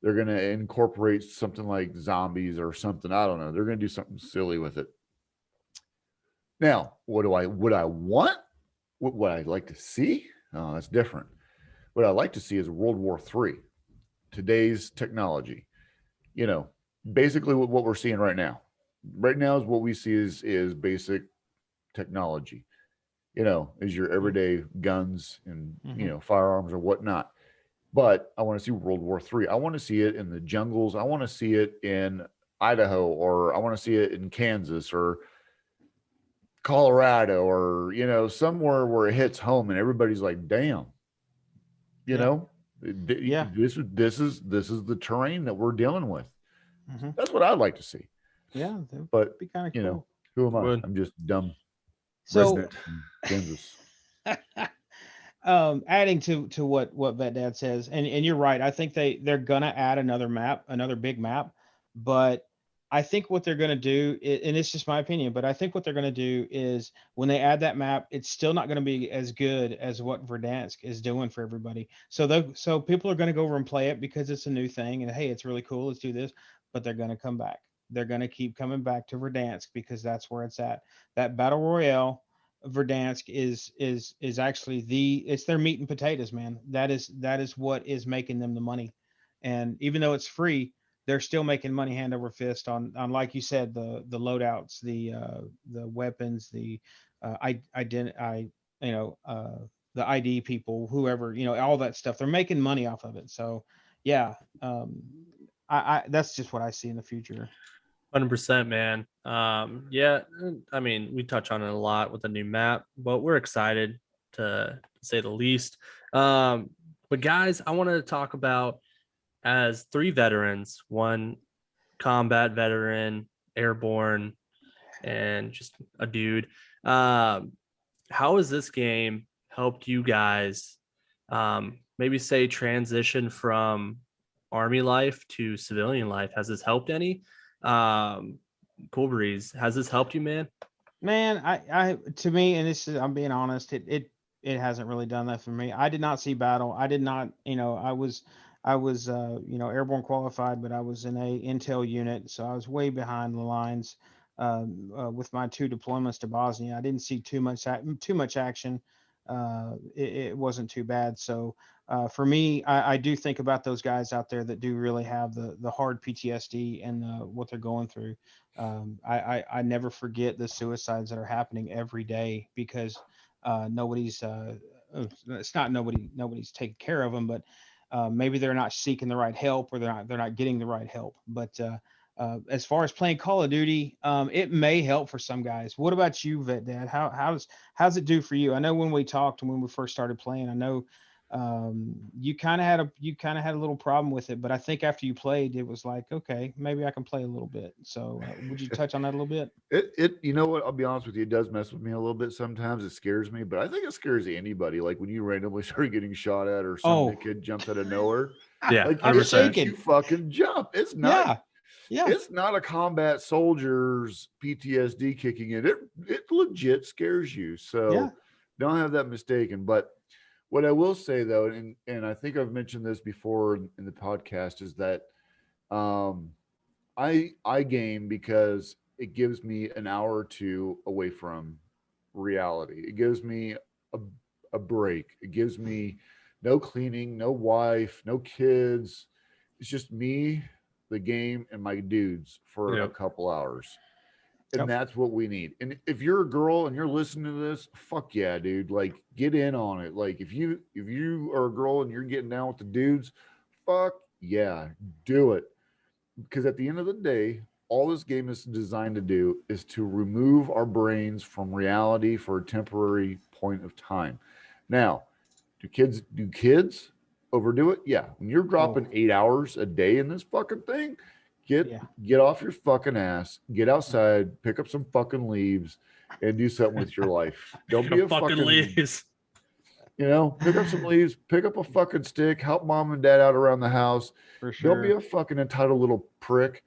They're going to incorporate something like zombies or something. I don't know. They're going to do something silly with it. Now, would I want? What would I like to see? Oh, that's different. What I'd like to see is World War III, today's technology. You know, basically what we're seeing right now. Right now is what we see is basic technology. You know, is your everyday guns and firearms or whatnot. But I want to see World War III. I want to see it in the jungles. I want to see it in Idaho, or I want to see it in Kansas or Colorado, or somewhere where it hits home and everybody's like, damn. This is the terrain that we're dealing with. That's what I'd like to see. Yeah, but be kind of cool. Who am I? I'm just dumb. So, Kansas. Adding to what Vet Dad says, and you're right. I think they're gonna add another map, another big map, but I think what they're gonna do, and it's just my opinion, but I think what they're gonna do is when they add that map, it's still not gonna be as good as what Verdansk is doing for everybody. So people are gonna go over and play it because it's a new thing, and hey, it's really cool. Let's do this, but they're gonna come back. They're gonna keep coming back to Verdansk because that's where it's at. That battle royale. Verdansk is actually it's their meat and potatoes, man. That is what is making them the money. And even though it's free, they're still making money hand over fist on like you said, the loadouts, the weapons, the the ID people, whoever, all that stuff. They're making money off of it. So yeah, I that's just what I see in the future. 100%, man. Yeah, I mean, we touch on it a lot with the new map, but we're excited to say the least. But guys, I wanted to talk about, as 3 veterans, 1 combat veteran, airborne, and just a dude. How has this game helped you guys maybe say transition from army life to civilian life? Has this helped any? Cool Breeze, has this helped you, man? I to me, and this is, I'm being honest, it hasn't really done that for me. I did not see battle. I did not, I was airborne qualified, but I was in a intel unit, so I was way behind the lines with my 2 deployments to Bosnia. I didn't see too much action. It wasn't too bad. So for me, I do think about those guys out there that do really have the hard PTSD and what they're going through. I never forget the suicides that are happening every day because nobody's it's not nobody's taking care of them, but maybe they're not seeking the right help, or they're not getting the right help. But as far as playing Call of Duty, it may help for some guys. What about you, Vet Dad? How's it do for you? I know when we talked and when we first started playing, I know you kind of had a little problem with it, but I think after you played, it was like, okay, maybe I can play a little bit. So would you touch on that a little bit? You know what? I'll be honest with you. It does mess with me a little bit sometimes. It scares me, but I think it scares anybody. Like when you randomly start getting shot at, or some kid jumps out of nowhere. Yeah, like I'm shaking. You fucking jump. It's not. Yeah. It's not a combat soldier's PTSD kicking in. It legit scares you. So don't have that mistaken. But what I will say though, and I think I've mentioned this before in the podcast, is that I game because it gives me an hour or 2 away from reality. It gives me a break. It gives me no cleaning, no wife, no kids. It's just me, the game, and my dudes for a couple hours. And that's what we need. And if you're a girl and you're listening to this, fuck yeah, dude. Like, get in on it. Like, if you are a girl and you're getting down with the dudes, fuck yeah, do it. Because at the end of the day, all this game is designed to do is to remove our brains from reality for a temporary point of time. Now, do kids overdo it? Yeah. When you're dropping 8 hours a day in this fucking thing, get off your fucking ass, get outside, pick up some fucking leaves, and do something with your life. Don't be a fucking leaves. You know, pick up some leaves, pick up a fucking stick, help mom and dad out around the house. For Don't be sure. a fucking entitled little prick.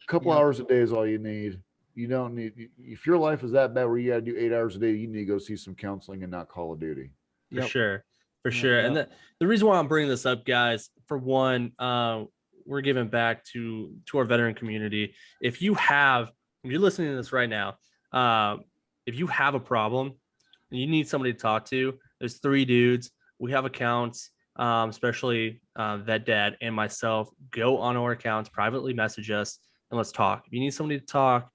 A couple Yep. hours a day is all you need. You don't need, if your life is that bad where you got to do 8 hours a day, you need to go see some counseling and not Call of Duty. For Yep. sure. For Yep, sure. And yep. the reason why I'm bringing this up, guys, for one, we're giving back to our veteran community. If you're listening to this right now, if you have a problem and you need somebody to talk to, there's 3 dudes. We have accounts, especially Vet Dad and myself. Go on our accounts, privately message us, and let's talk. If you need somebody to talk,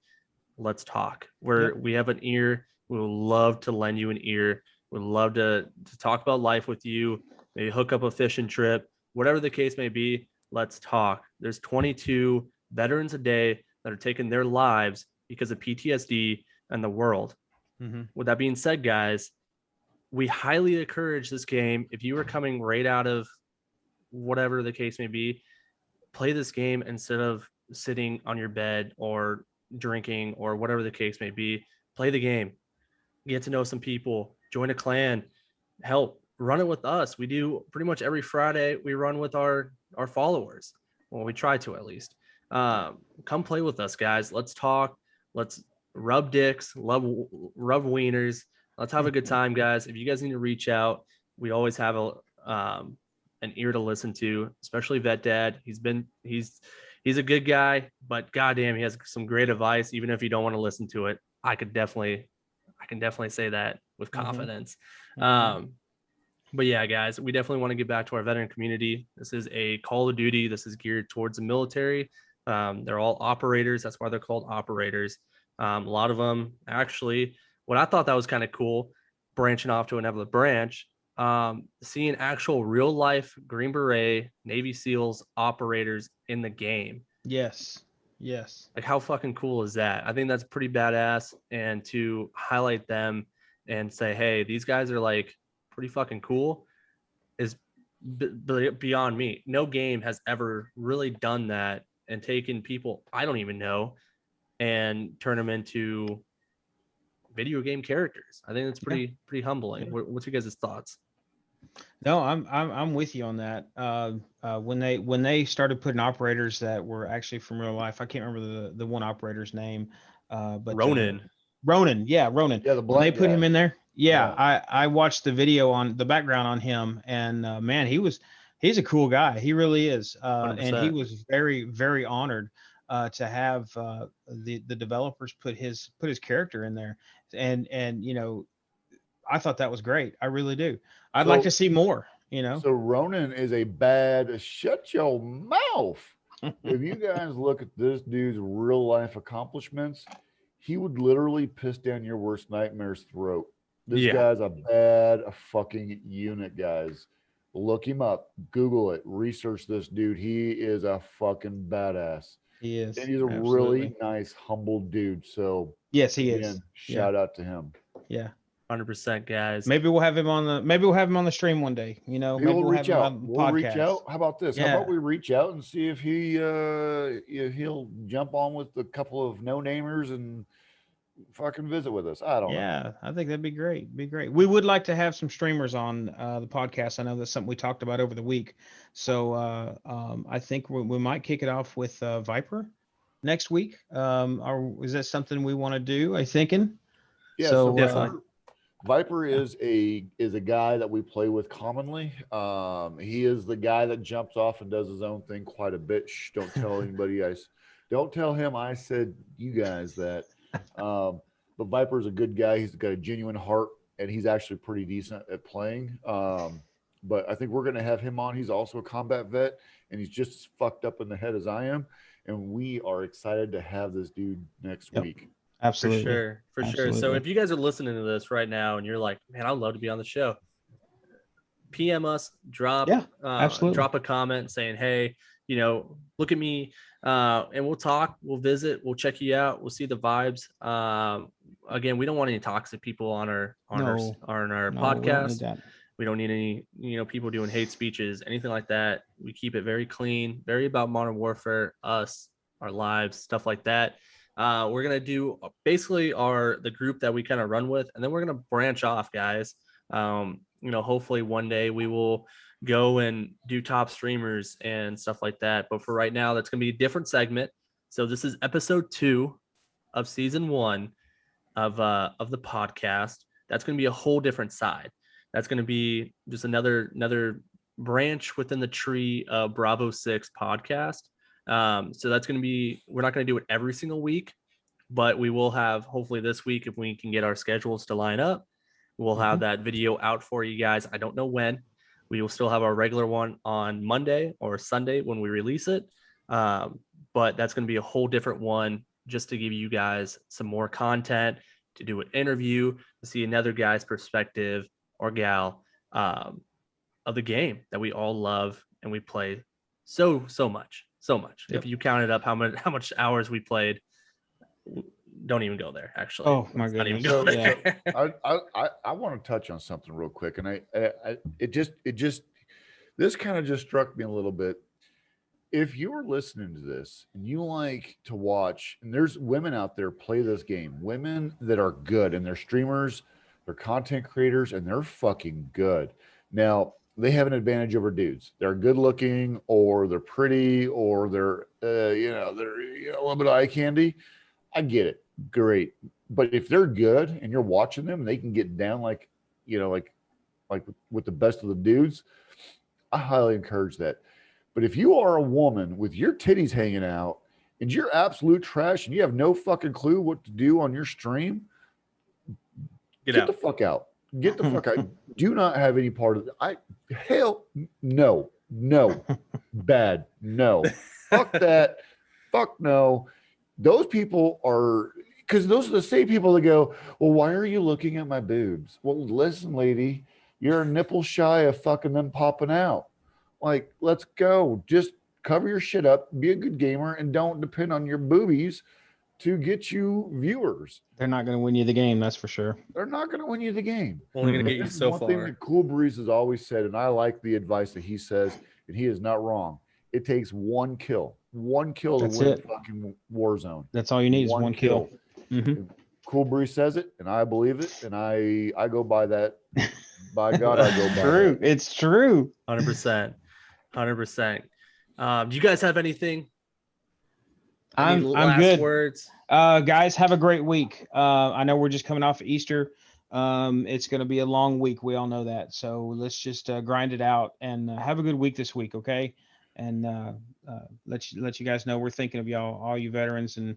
let's talk. We have an ear. We would love to lend you an ear. We'd love to talk about life with you, maybe hook up a fishing trip, whatever the case may be. Let's talk. There's 22 veterans a day that are taking their lives because of PTSD and the world. Mm-hmm. With that being said, guys, we highly encourage this game. If you are coming right out of whatever the case may be, play this game instead of sitting on your bed or drinking or whatever the case may be. Play the game, get to know some people, join a clan, help run it with us. We do pretty much every Friday. We run with our followers. Well, we try to at least. Come play with us, guys. Let's talk. Let's rub dicks, rub wieners. Let's have a good time, guys. If you guys need to reach out, we always have an ear to listen to, especially Vet Dad. He's a good guy, but goddamn, he has some great advice. Even if you don't want to listen to it, I can definitely say that with confidence. But yeah, guys, we definitely want to get back to our veteran community. This is a Call of Duty. This is geared towards the military. They're all operators. That's why they're called operators. A lot of them actually, what I thought that was kind of cool, branching off to another branch, seeing actual real life Green Beret, Navy SEALs operators in the game. Yes. Yes. Like, how fucking cool is that? I think that's pretty badass. And to highlight them and say, hey, these guys are like pretty fucking cool is beyond me. No game has ever really done that and taken people I don't even know and turn them into video game characters. I think that's pretty humbling. Yeah. What's your guys' thoughts? No, I'm with you on that. When they started putting operators that were actually from real life, I can't remember the one operator's name, but Ronan. Ronan, yeah, Ronan. Yeah, the When they black put him guy. in there, yeah, Yeah. I watched the video on the background on him, and man, he's a cool guy. He really is, and he 100%. was very very honored to have the developers put his character in there, and you know, I thought that was great. I really do. I'd like to So, see more. You know. so Ronan is a bad. Shut your mouth. If you guys look at this dude's real life accomplishments, he would literally piss down your worst nightmare's throat. This Yeah. guy's a bad fucking unit, guys. Look him up, Google it, research this dude. He is a fucking badass. He is. And he's a Absolutely. really nice, humble dude. So, Yes, he again, is. shout out to him. Yeah. 100%, guys. Maybe we'll have him on the stream one day. You know, maybe We'll we'll have reach him out. on the We'll podcast. reach out. How about this? How Yeah. about we reach out and see if he'll jump on with a couple of no-namers and fucking visit with us. I don't know. Yeah, I think that'd be great. Be great. We would like to have some streamers on the podcast. I know that's something we talked about over the week. So I think we might kick it off with Viper next week. Or is that something we want to do? I thinking. Yeah, So, so Definitely. Viper is a guy that we play with commonly. He is the guy that jumps off and does his own thing quite a bit. Shh, don't tell anybody. Don't tell him I said you guys that. But Viper's a good guy. He's got a genuine heart, and he's actually pretty decent at playing. But I think we're going to have him on. He's also a combat vet, and he's just as fucked up in the head as I am. And we are excited to have this dude next Yep. week. absolutely. For sure. So Absolutely. if you guys are listening to this right now and you're like, man, I'd love to be on the show, PM us, absolutely. drop a comment saying, hey, look at me, and we'll talk, we'll visit, we'll check you out, we'll see the vibes. Again, we don't want any toxic people on our No, podcast. we don't need that. We don't need any, people doing hate speeches, anything like that. We keep it very clean, very about Modern Warfare, us, our lives, stuff like that. We're going to do basically the group that we kind of run with, and then we're going to branch off, guys. hopefully one day we will go and do top streamers and stuff like that. But for right now, that's going to be a different segment. So this is episode 2 of season 1 of the podcast. That's going to be a whole different side. That's going to be just another branch within the tree of Bravo 6 podcast. So that's going to be, we're not going to do it every single week, but we will have, hopefully this week, if we can get our schedules to line up, we'll have that video out for you guys. I don't know when. We will still have our regular one on Monday or Sunday when we release it. But that's going to be a whole different one just to give you guys some more content, to do an interview, to see another guy's perspective or gal of the game that we all love and we play so much. Yep. If you counted up how much hours we played, don't even go there. Actually, Oh my Let's not even goodness. go there. I want to touch on something real quick, and this kind of just struck me a little bit. If you are listening to this and you like to watch, and there's women out there play this game, women that are good, and they're streamers, they're content creators, and they're fucking good. Now they have an advantage over dudes. They're good looking, or they're pretty, or they're they're a little bit of eye candy. I get it, great. But if they're good and you're watching them, and they can get down like with the best of the dudes, I highly encourage that. But if you are a woman with your titties hanging out and you're absolute trash and you have no fucking clue what to do on your stream, get the fuck out. Get the fuck out. Do not have any part of it. Hell no. Bad. No. Fuck that. Fuck no. Those people are, because those are the same people that go, well, why are you looking at my boobs? Well, listen, lady, you're a nipple shy of fucking them popping out. Like, let's go. Just cover your shit up, be a good gamer, and don't depend on your boobies to get you viewers. They're not going to win you the game, that's for sure. They're not going to win you the game. Only going to get you This is so one far. thing that Cool Breeze has always said, and I like the advice that he says, and he is not wrong. It takes one kill to That's win it. fucking Warzone. That's all you need is one kill. Cool Breeze says it, and I believe it, and I go by that. By God, I go by True. that. It's true. 100%. Do you guys have anything? I'm last good. words? Guys, have a great week. I know we're just coming off of Easter. It's going to be a long week. We all know that. So let's just grind it out and have a good week this week. Okay. And let you guys know we're thinking of y'all, all you veterans and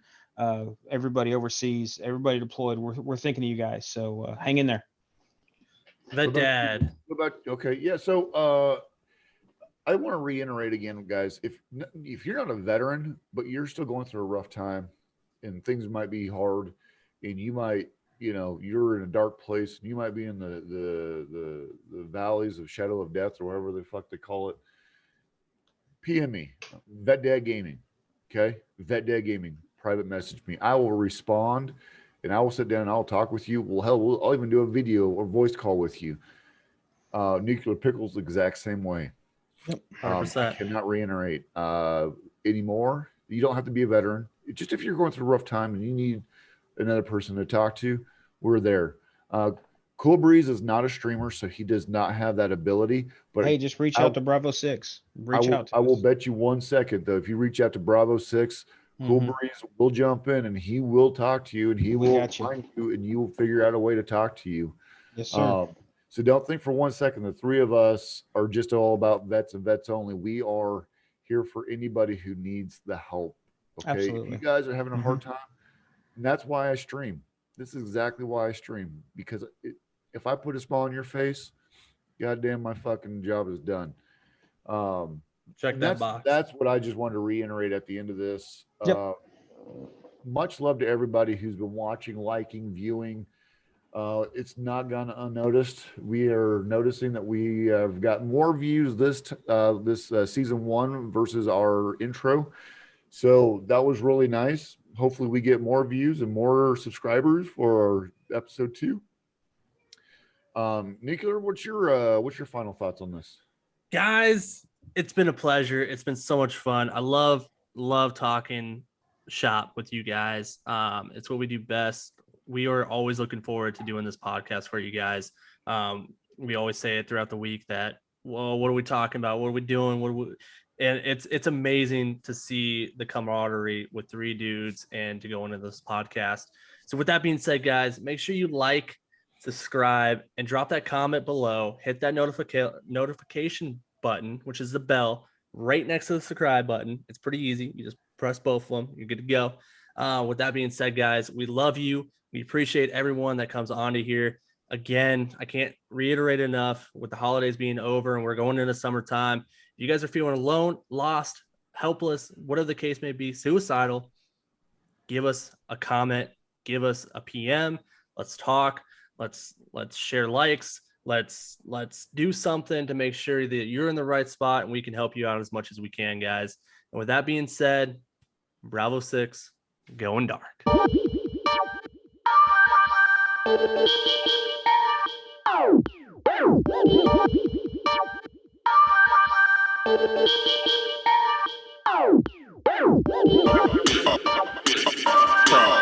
everybody overseas, everybody deployed. We're thinking of you guys. So hang in there. Dad. Okay. Yeah. So I want to reiterate again, guys, if you're not a veteran, but you're still going through a rough time and things might be hard and you might, you're in a dark place and you might be in the valleys of shadow of death or whatever the fuck they call it, PM me, Vetdadgaming. Okay. Vetdadgaming, private message me. I will respond and I will sit down and I'll talk with you. Well, hell, I'll even do a video or voice call with you. Nuclear Pickles, the exact same way. 100%. I cannot reiterate anymore. You don't have to be a veteran. Just if you're going through a rough time and you need another person to talk to, we're there. Cool Breeze is not a streamer, so he does not have that ability. But hey, just reach out to Bravo 6. I will bet you 1 second, though, if you reach out to Bravo 6, Cool Breeze will jump in and he will talk to you and he will find you and you will figure out a way to talk to you. Yes, sir. So don't think for 1 second the three of us are just all about vets and vets only. We are here for anybody who needs the help. Okay. Absolutely. If you guys are having a hard time, and that's why I stream. This is exactly why I stream. Because if I put a smile on your face, goddamn, my fucking job is done. Check that box. That's what I just wanted to reiterate at the end of this. Yep. Much love to everybody who's been watching, liking, viewing. It's not gone unnoticed. We are noticing that we have got more views this season 1 versus our intro. So that was really nice. Hopefully we get more views and more subscribers for our episode 2. Nuclear, what's your final thoughts on this? Guys, it's been a pleasure. It's been so much fun. I love talking shop with you guys. It's what we do best. We are always looking forward to doing this podcast for you guys. we always say it throughout the week that, well, what are we talking about? What are we doing? And it's amazing to see the camaraderie with 3 dudes and to go into this podcast. So with that being said, guys, make sure you like, subscribe, and drop that comment below. Hit that notification button, which is the bell right next to the subscribe button. It's pretty easy. You just press both of them. You're good to go. With that being said, guys, we love you. We appreciate everyone that comes onto here. Again, I can't reiterate enough, with the holidays being over and we're going into summertime. If you guys are feeling alone, lost, helpless, whatever the case may be, suicidal, give us a comment, give us a PM. Let's talk. Let's share likes. Let's do something to make sure that you're in the right spot and we can help you out as much as we can, guys. And with that being said, Bravo 6, going dark. Pro.